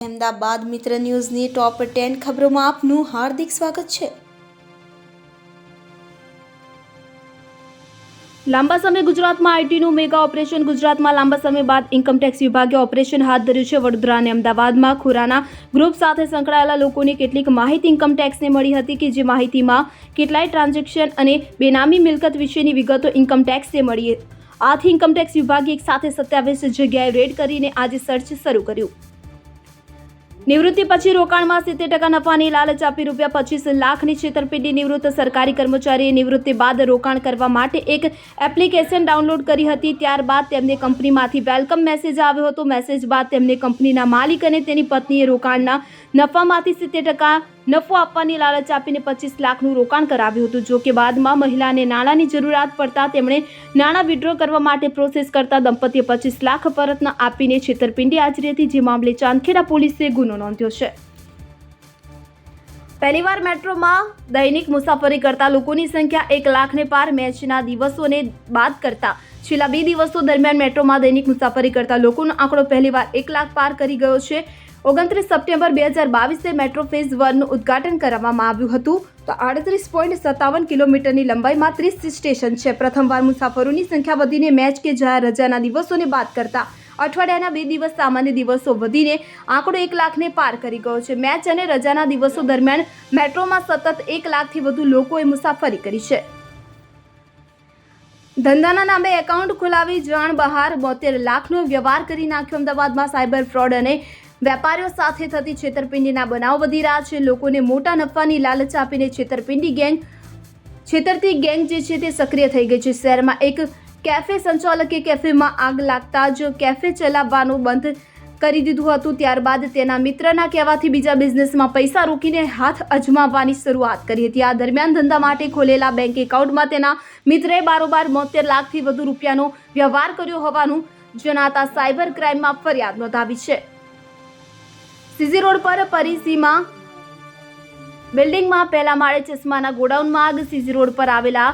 અમદાવાદ મિત્ર ન્યૂઝની ટોપ 10 ખબરોમાં આપનું હાર્દિક સ્વાગત છે। લાંબા સમય ગુજરાતમાં આઈટીનું મેગા ઓપરેશન। ગુજરાતમાં લાંબા સમય બાદ ઇન્કમટેક્સ વિભાગે ઓપરેશન હાથ ધર્યું છે। વડોદરા અને અમદાવાદમાં ખુરાના ગ્રુપ સાથે સંકળાયેલા લોકોની કેટલીક માહિતી ઇન્કમટેક્સને મળી હતી કે જે માહિતીમાં કેટલાય ટ્રાન્ઝેક્શન અને બેનામી મિલકત વિશેની વિગતો ઇન્કમટેક્સને મળી। આથી ઇન્કમટેક્સ વિભાગે એક સાથે 27 જગ્યાએ રેડ કરીને આજે સર્ચ શરૂ કર્યું। નિવૃત્તિ પછી રોકાણમાં 70% નફાની લાલચ આપી ₹25 લાખની છેતરપિંડી। નિવૃત્ત સરકારી કર્મચારીએ નિવૃત્તિ બાદ રોકાણ કરવા માટે એક એપ્લિકેશન ડાઉનલોડ કરી હતી। ત્યારબાદ તેમને કંપનીમાંથી વેલકમ મેસેજ આવ્યો હતો। મેસેજ બાદ તેમને કંપનીના માલિક અને તેની પત્નીએ રોકાણના નફામાંથી 70% નફો આપવાની લાલચ આપીને 25 લાખનું રોકાણ કરાવ્યું હતું। જો કે બાદમાં મહિલાને નાણાંની જરૂરિયાત પડતા તેમણે નાણાં વિડ્રો કરવા માટે પ્રોસેસ કરતા દંપતીએ 25 લાખ પરત ન આપીને છેતરપિંડી આચરી હતી, જે મામલે ચાંદખેડા પોલીસે ગુનો નોંધ્યો છે। પહેલીવાર મેટ્રોમાં દૈનિક મુસાફરી કરતા લોકોની સંખ્યા 1 લાખને પાર। મેચના દિવસોને બાદ કરતા છેલ્લા 2 દિવસો દરમિયાન મેટ્રોમાં દૈનિક મુસાફરી કરતા લોકોનો આંકડો પહેલીવાર 1 લાખ પાર કરી ગયો છે। 29 સપ્ટેમ્બર 2022 મેટ્રો ફેઝ 1નું ઉદ્ઘાટન કરવામાં આવ્યું હતું। તો 38.57 કિલોમીટરની લંબાઈમાં 30 સ્ટેશન છે। પ્રથમવાર મુસાફરોની સંખ્યા વધીને મેચ કે જાહેર રજાના દિવસોને બાદ કરતા અઠવાડિયાના 2 દિવસ સામાન્ય દિવસો વધીને આંકડો 1 લાખને પાર કરી ગયો છે। મેચ અને રજાના દિવસો દરમિયાન મેટ્રોમાં સતત 1 લાખથી વધુ લોકોએ મુસાફરી કરી છે। ધંધાના નામે એકાઉન્ટ ખોલાવી જાણ બહાર 72 લાખનો વ્યવહાર કરી નાખ્યો। અમદાવાદમાં સાયબર ફ્રોડ અને વેપારીઓ સાથે થતી છેતરપિંડીના બનાવ વધી રહ્યા છે। લોકોને મોટા નફાની લાલચ આપીને છેતરતી ગેંગ જે છે તે સક્રિય થઈ ગઈ છે। શહેરમાં એક કેફે સંચાલકે કેફેમાં આગ લાગતા જ કેફે ચલાવવાનું બંધ કરી દીધું હતું। ત્યારબાદ તેના મિત્રના કહેવાથી બીજા બિઝનેસમાં પૈસા રોકીને હાથ અજમાવવાની શરૂઆત કરી હતી। આ દરમિયાન ધંધા માટે ખોલેલા બેંક એકાઉન્ટમાં તેના મિત્રએ બારોબાર 72 લાખથી વધુ રૂપિયાનો વ્યવહાર કર્યો હોવાનું જણાતા સાયબર ક્રાઇમમાં ફરિયાદ નોંધાવી છે। સીજી રોડ પર પરિસીમા બિલ્ડિંગમાં પહેલા માળે ચશ્માના ગોડાઉનમાં આગ। સીજી રોડ પર આવેલા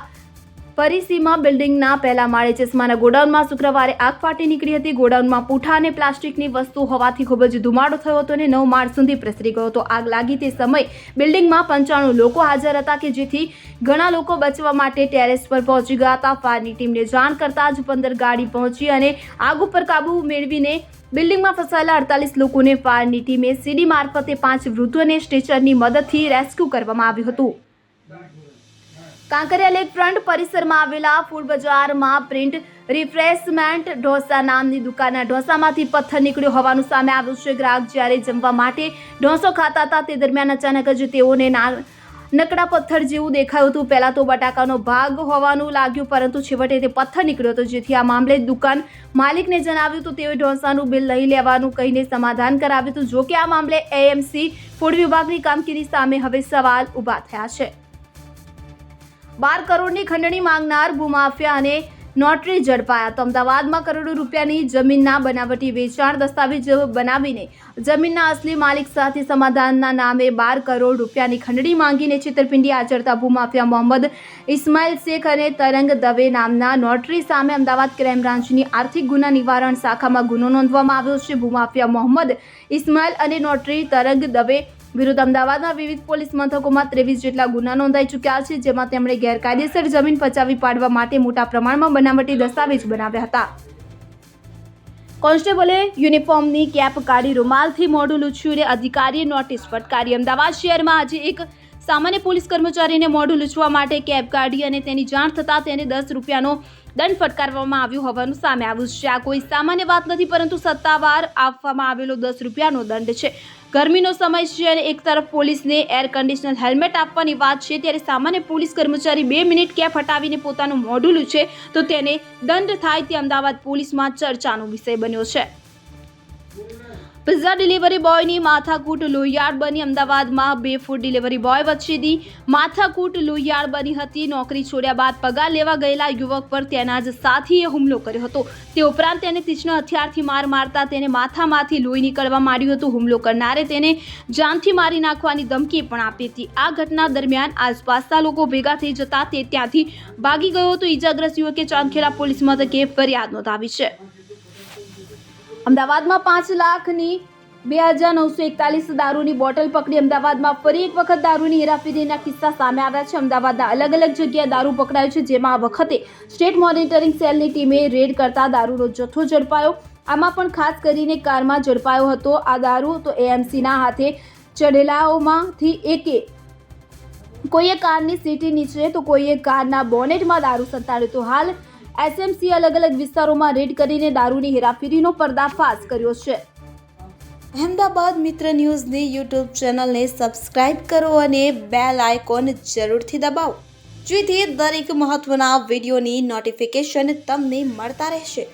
પરિસીમા બિલ્ડિંગના પહેલા માળે ચશ્માના ગોડાઉનમાં શુક્રવારે આગ ફાટી નીકળી હતી। ગોડાઉનમાં પૂઠા અને પ્લાસ્ટિકની વસ્તુ હોવાથી ખૂબ જ ધુમાડો થયો હતો અને 9 માળ સુધી પ્રસરી ગયો હતો। આગ લાગી તે સમયે બિલ્ડિંગમાં 95 લોકો હાજર હતા કે જેથી ઘણા લોકો બચવા માટે ટેરેસ પર પહોંચી ગયા હતા। ફાયરની ટીમને જાણ કરતા જ 15 ગાડી પહોંચી અને આગ ઉપર કાબુ મેળવીને બિલ્ડિંગમાં ફસાયેલા 48 લોકોને ફાયરની ટીમે સીડી મારફતે 5 વૃદ્ધોને સ્ટ્રેચરની મદદથી રેસ્ક્યુ કરવામાં આવ્યું હતું। કાંકરિયા લેક ફ્રન્ટ પરિસરમાં આવેલા ફૂડ બજારમાં પ્રિન્ટ રિફ્રેશમેન્ટ ઢોસા નામની દુકાનના ઢોસામાંથી પથ્થર નીકળ્યો હોવાનું સામે આવ્યું છે। ગ્રાહક જ્યારે જમવા માટે ઢોસો ખાતા હતા તે દરમિયાન અચાનક જ તેઓને નકડા પથ્થર જેવું દેખાયું હતું। પહેલા તો બટાકાનો ભાગ હોવાનું લાગ્યું, પરંતુ છેવટે તે પથ્થર નીકળ્યો હતો, જેથી આ મામલે દુકાન માલિકને જણાવ્યું તો તેઓએ ઢોસાનું બિલ નહીં લેવાનું કહીને સમાધાન કરાવ્યું હતું। જો કે આ મામલે એએમસી ફૂડ વિભાગની કામગીરી સામે હવે સવાલ ઊભા થયા છે। 12 કરોડની ખંડણી માંગનાર ભૂમાફિયા અને નોટરી ઝડપાયા। તો અમદાવાદમાં કરોડો રૂપિયાની જમીનના બનાવટી વેચાણ દસ્તાવેજ બનાવીને જમીનના અસલી માલિક સાથે સમાધાનના નામે 12 કરોડ રૂપિયાની ખંડણી માંગીને છેતરપિંડી આચરતા ભૂમાફિયા મોહમ્મદ ઇસ્માઇલ શેખ અને તરંગ દવે નામના નોટરી સામે અમદાવાદ ક્રાઇમ બ્રાન્ચની આર્થિક ગુના નિવારણ શાખામાં ગુનો નોંધવામાં આવ્યો છે। ભૂમાફિયા મોહમ્મદ ઇસ્માઇલ અને નોટરી તરંગ દવે વિરુદ્ધ અમદાવાદના વિવિધ પોલીસ મથકોમાં 23 જેટલા ગુના નોંધાઈ ચૂક્યા છે, જેમાં તેમણે ગેરકાયદેસર જમીન પચાવી પાડવા માટે મોટા પ્રમાણમાં બનાવટી દસ્તાવેજ બનાવ્યા હતા। કોન્સ્ટેબલે યુનિફોર્મની કેપ કાઢી રૂમાલથી મોઢું લૂછ્યું અને અધિકારીએ નોટિસ ફટકારી। અમદાવાદ શહેરમાં આજે એક સામાન્ય પોલીસ કર્મચારીને મોઢું લૂછવા માટે કેપ કાઢી અને તેની જાણ થતાં તેને 10 રૂપિયાનો દંડ ફટકારવામાં આવ્યો હોવાનું સામે આવ્યું છે। આ કોઈ સામાન્ય વાત નથી, પરંતુ સત્તાવાર આપવામાં આવેલો 10 રૂપિયાનો દંડ છે। ગરમીનો સમય છે અને એક તરફ પોલીસને એર કન્ડિશનર હેલ્મેટ આપવાની વાત છે, ત્યારે સામાન્ય પોલીસ કર્મચારી 2 મિનિટ કેપ હટાવીને પોતાનું મોઢું લૂછે તો તેને દંડ થાય તે અમદાવાદ પોલીસમાં ચર્ચાનો વિષય બન્યો છે। પિઝા ડિલિવરી બોયની માથાકૂટ લોહિયાળ બની। અમદાવાદમાં 2 ફૂડ ડિલિવરી બોય વચ્ચેની માથાકૂટ લોહિયાળ બની હતી। નોકરી છોડ્યા બાદ પગાર લેવા ગયેલા યુવક પર તેના જ સાથીએ હુમલો કર્યો હતો। તે ઉપરાંત તેને તીક્ષ્ણ હથિયારથી માર મારતા તેને માથામાંથી લોહી નીકળવા માંડ્યું હતું। હુમલો કરનારે તેને જાનથી મારી નાખવાની ધમકી પણ આપી હતી। આ ઘટના દરમિયાન આસપાસના લોકો ભેગા થઈ જતા તે ત્યાંથી ભાગી ગયો હતો। ઈજાગ્રસ્ત યુવકે ચાંદખેડા પોલીસ મથકે ફરિયાદ નોંધાવી છે। અમદાવાદમાં 5 લાખની 2941 દારૂની બોટલ પકડી અમદાવાદમાં ફરી એક વખત દારૂની હેરાફેરીના કિસ્સા સામે આવ્યા છે. અમદાવાદના અલગ અલગ જગ્યાએ દારૂ પકડાયો છે, જેમાં આ વખતે સ્ટેટ મોનિટરિંગ સેલની ટીમે રેડ કરતા દારૂનો જથ્થો ઝડપાયો. આમાં પણ ખાસ કરીને કારમાં ઝડપાયો હતો આ દારૂ. તો એએમસીના હાથે ચડેલાઓમાંથી એકે કોઈએ કારની સીટની નીચે તો કોઈએ કારના બોનેટમાં દારૂ સંતાડ્યો. તો હાલ એસએમસી અલગ અલગ વિસ્તારોમાં રેડ કરીને દારૂની હેરાફેરીનો પર્દાફાશ કર્યો છે. અહેમદાબાદ મિત્ર ન્યૂઝની યુટ્યુબ ચેનલને સબસ્ક્રાઇબ કરો અને બેલ આઇકોન જરૂરથી દબાવો, જેથી દરેક મહત્વના વિડીયોની નોટિફિકેશન તમને મળતા રહેશે.